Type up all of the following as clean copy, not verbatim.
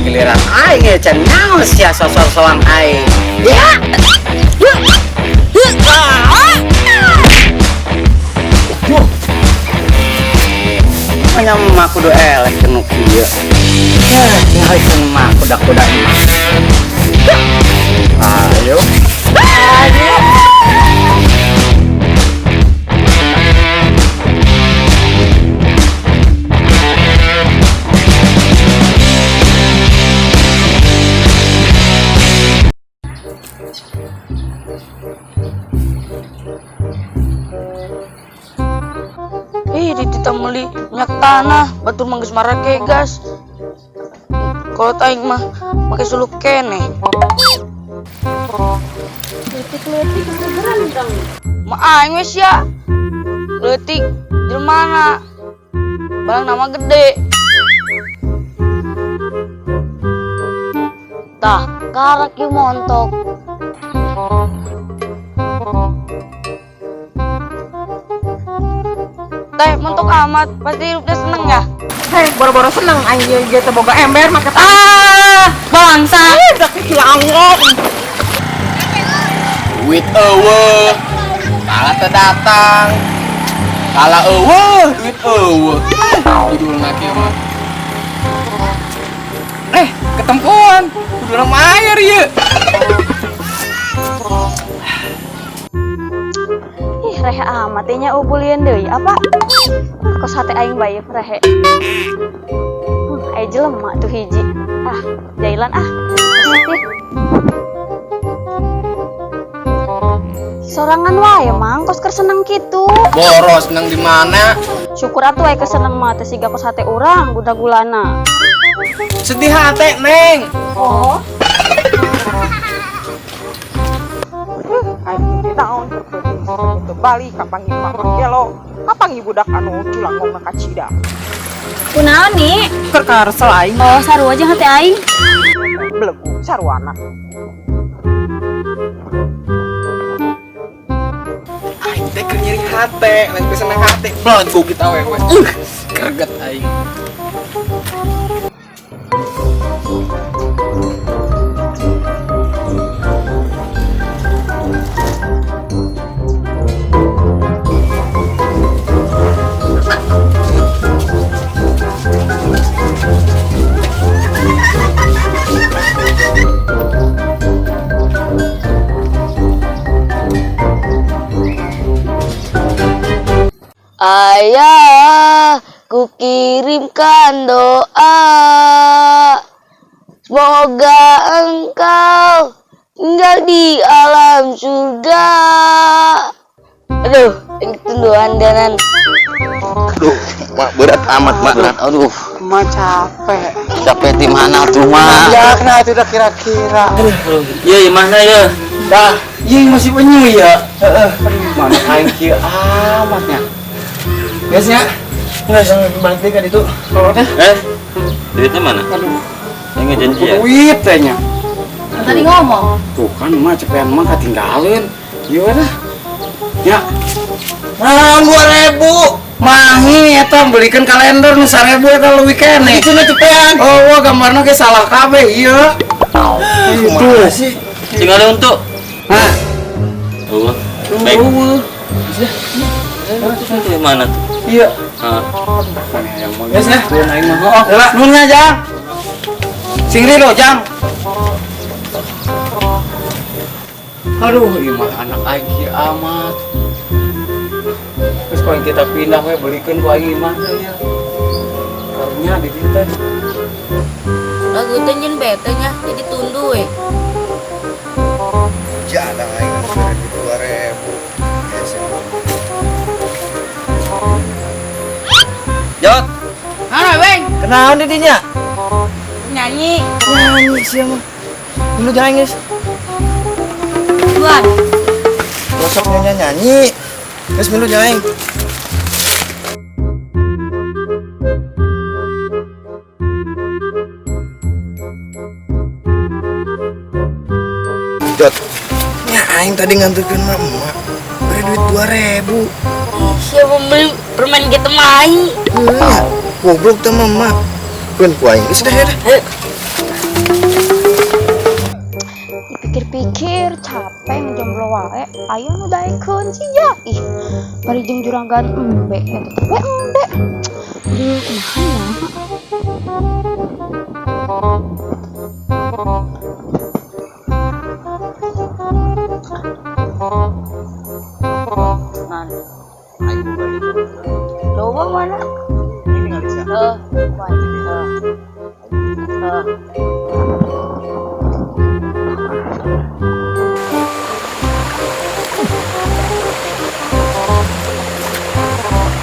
giliran aing ya can naon sia sosor-soang aing. Ya. Hanya mah kudu elek kenu kieu. Ngalikeun mah kuda-kuda mah. Ayo. Kita meuli minyak tanah batur manggeus marake gas. Kalau taing mah make suluk kene. Leutik kesegeran dong. Ma aing wes ya. Leutik jelmana. Barang nama gede. Tah, karak ieu montok. Teh, montok amat, pasti hidupnya seneng ya? Hei, boro-boro seneng, aing ieu teh boga ember make Bangsa. udah kehilangan. Duit eueuh. Kala teu datang. Kala eueuh, duit eueuh. Judulna kieu mah. Ketempuan. Kudu urang mayar ieu. Ih, rehe amat nya ubulieun deui apa? Kos hate aing bae rehe. Aya jelema tuh hiji. Ah, jailan ah. Asik. Sorangan wae mang kos keur seneng kitu. Boros nang di mana? Syukur atuh aya keseneng mah teh siga kos hate urang guna-gulana. Sedih hate, Neng. Oh. Aing teh naon teu balik ka panggil mah gelo. Kapangi budak anu culangong ka cida. Kunaon ni? Keur karesel aing Oh, sarua jeung hate aing. belegu sarwana. Aing teh keur nyeri hate, lagi seneng hate. Blongo kita wewe. Kerget aing. Ayah, kukirimkan doa. Semoga engkau tinggal di alam surga. Aduh, ini tunduan danan. Aduh, mak berat amat mak berat. Aduh, Mah capek. capek di mana tuh mak? Ya, nah itu udah kira-kira. Iya, mana ya? Dah, ieu masih penyu ya. Heeh. Mana aing kieu amatnya. Biasanya nggak usah balik kan itu. Kalau teh, Duitnya mana? aduh, Yang ngejanji ya? duit tehnya. Tadi ngomong. Tuh kan mah cepean mah ketinggalin. Gimana? Ya. Nah, 2.000. Mahi eta belikan kalender nu 1.000 eta leuwih keneh. Itu cepean. Oh, wah gambarna ge salah kabeh ieu. Itu sih. Tinggal ada untuk. Hah? Oh, baik. Itu di mana tuh? Iya. Ah, Yes ya. Aing mah. Oh, nuhun nya, Jang. Singri lo, Jang. Aduh, gimana anak aing kieu amat. Terus kalau kita pindah we belikeun ku aing mah ya. Karunya di dieu teh. Lagu teh nyen bete nya jadi tundu we. jangan aing 2.000. Jot, Mana beng? Kenaon di dinya? Nyanyi. Nyanyi sia mah. Dulu jangan geus. Tuan. Gosok nyanyi. Geus milu jangan. Jot. Ya aing tadi nganterkeun mah emak. Beri duit 2.000. Siapa beli permen kita main? Goblok teh mah emak. Keun ku aing. Geus dah. pikir capek ngejomblo wae, ayo nu daekeun sia. Ih, bari jeung juragan embe ya tetep we embe. Aduh, kumaha coba mana? Ini nggak bisa.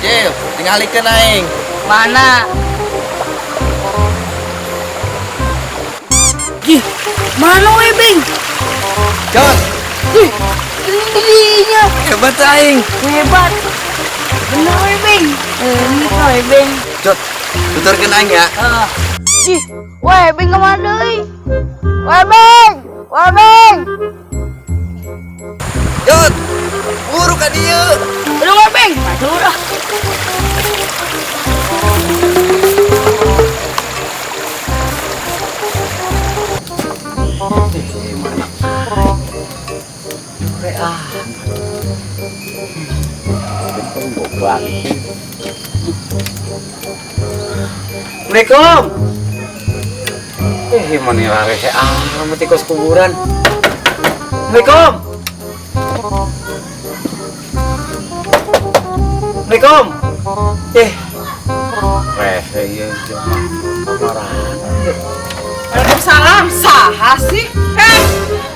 Jil, tingalikeun aing. Mana? Mana we, Bing? Jot, Ininya hebat aing. hebat. Bener we, Bing. Ini we, Bing. Jot, tuturkeun aing ya. Ih, we, Bing kemana deui? We, Bing. We, Bing. Jot, buru ka dieu. Udah we, Bing. Aduh, udah. Assalamualaikum. Mana lari teh amat tikus kuburan. Assalamualaikum. Assalamualaikum. Iya cuma kamaran. Waalaikumsalam. Saha sih?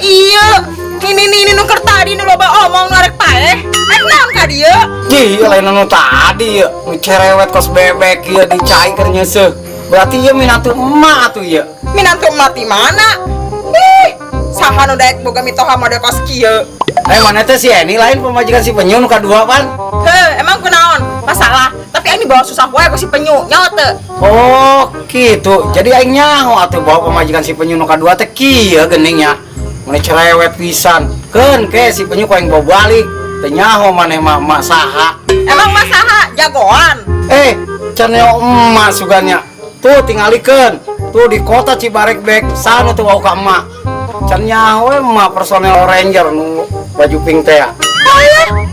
Iya. Ini nuker tadi nu loba omong narek paeh. Naon ka dieu? Iya lain anu tadi ya, cerewet kos bebek ya dicai keur nyeuseuk. Berarti ya minatu emak atuh ya. Minantu mati mana? Ih, saha nu daek boga mitoha mode kos kieu. Mana teh si Eni lain pemajikan si Penyu nu kadua pan? Emang kunaon? Masalah. Tapi aing bawa susah wae ku si Penyu, nyaho teu? Oh, gitu. Jadi aing nyaho atuh bawa pemajikan si Penyu nu kadua teh kieu geuning nya. Mun cerewet pisan. Keun ke si Penyu ku aing bawa balik. Teu nyaho maneh mah saha. Emang masaha jagoan? Can emak suganya. Tuh tingalikeun. Tuh di kota Cibarek Bek sana tuh wau ka emak. Can nyaho emak personel ranger nu baju pink teh.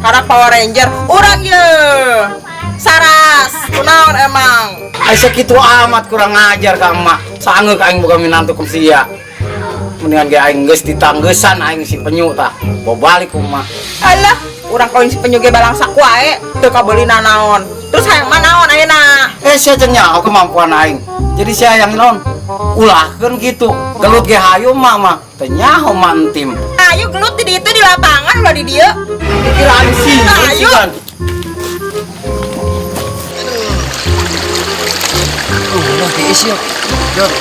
Karena Power Ranger, urang ye. Saras, kunaon emang? Ai sakitu amat kurang ngajar ka emak. Sangeuk aing boga minantu ku sia. Mendingan ge aing geus ditanggesan aing si Penyu tah. Bawa balik ku emak. Alah, urang koin si Penyu ge balangsak wae, teu kabeulina naon. Terus hayang manaon ayeuna? Sia cenah nyaho kemampuan aing. Jadi sia yang naon? Ulahkeun kitu. Gelut ge hayu emak mah. Teu nyaho mantim. Ayo gelut di ditu di lapangan ulah di dieu. Kira aing sih. Ayo. Ulah diisi yuk. Jot,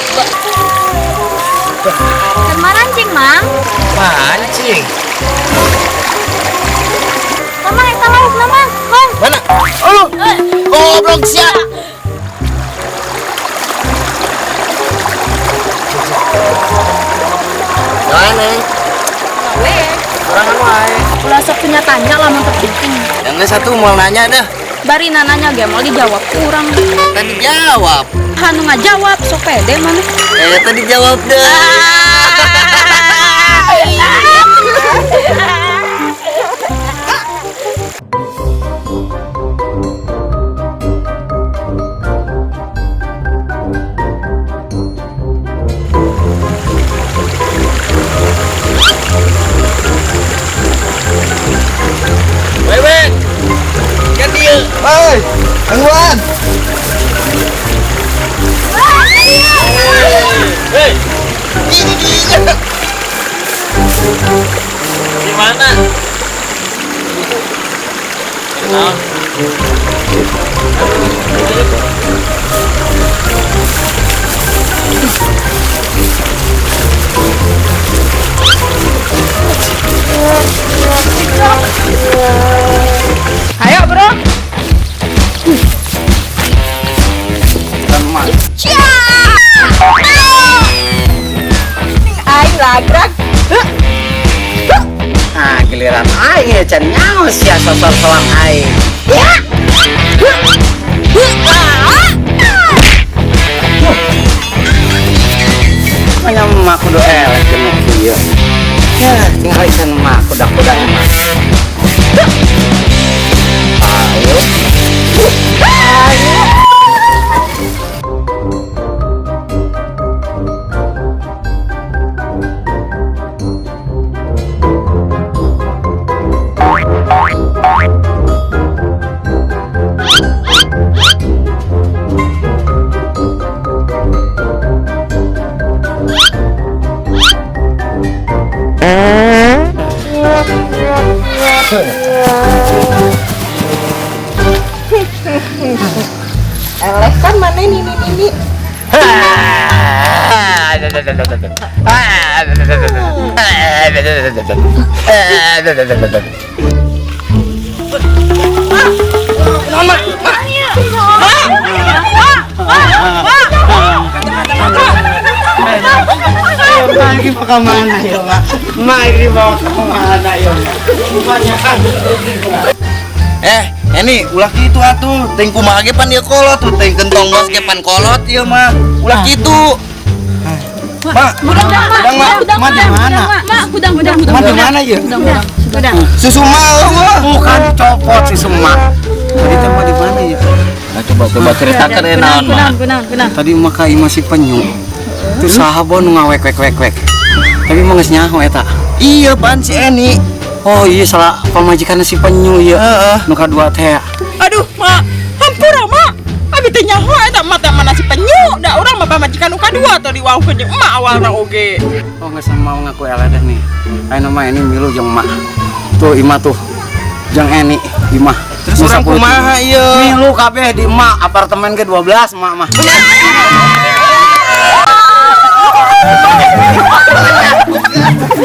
Kemarin Mang. mancing. Mamang eta lauk na Mang. Hong. Mana? Oh, goblok sia. Mana? Orang wae. Ulah sok punya tanya lamun terpenting. Yang satu mau nanya dah. Bari nananya ge mau dijawab kurang. Tadi jawab. Hanu ngajawab sok pede mana. Tadi jawab dah. Bebek, kan dia. Hei, Angwan. Hei, ini dia. Gimana? Kenal? Ayo, Bro. Teman. Aing lagrag. Giliran aing can nyaho sia sosor selang aing. makanya emak kudu elek jenuh kieu. Ya, tinggal ikan emak kudak-kudak emak. Ayo. Eleh kan mana ini. Lagi mau kemana ya, Mak? Lagi mau kemana ya? Kebanyakan. Ini ulah gitu atuh. Ting kumaha ge pan ieu kolot tuh, ting gentong bos ge pan kolot ieu mah. Ulah gitu. Mak, mak di mana? Mak di mana ya? Susu mah Bukan copot si Semak. Tadi teh di mana ya? Nah, coba ceritakan naon mah. Tadi mah kai masih penyu. Itu sahabon nu ngawek-wek-wek. Tapi mah geus nyaho eta. Iya pan si Eni. Oh iya salah pamajikan si penyu ya. Nu kadua teh. Aduh, mak, hampura mak. Abi teh nyaho eta mata mana si penyu. Da urang mah pamajikan nu kadua tuh diwauhkeun jeung emak awalna oge. Oh geus mau ngaku eleh nih. Ayeuna mah ini milu jeung emak. Tuh imah tuh. Jeung Eni imah. Terus urang kumaha ieu? Milu kabeh di emak apartemen ke 12 emak mah.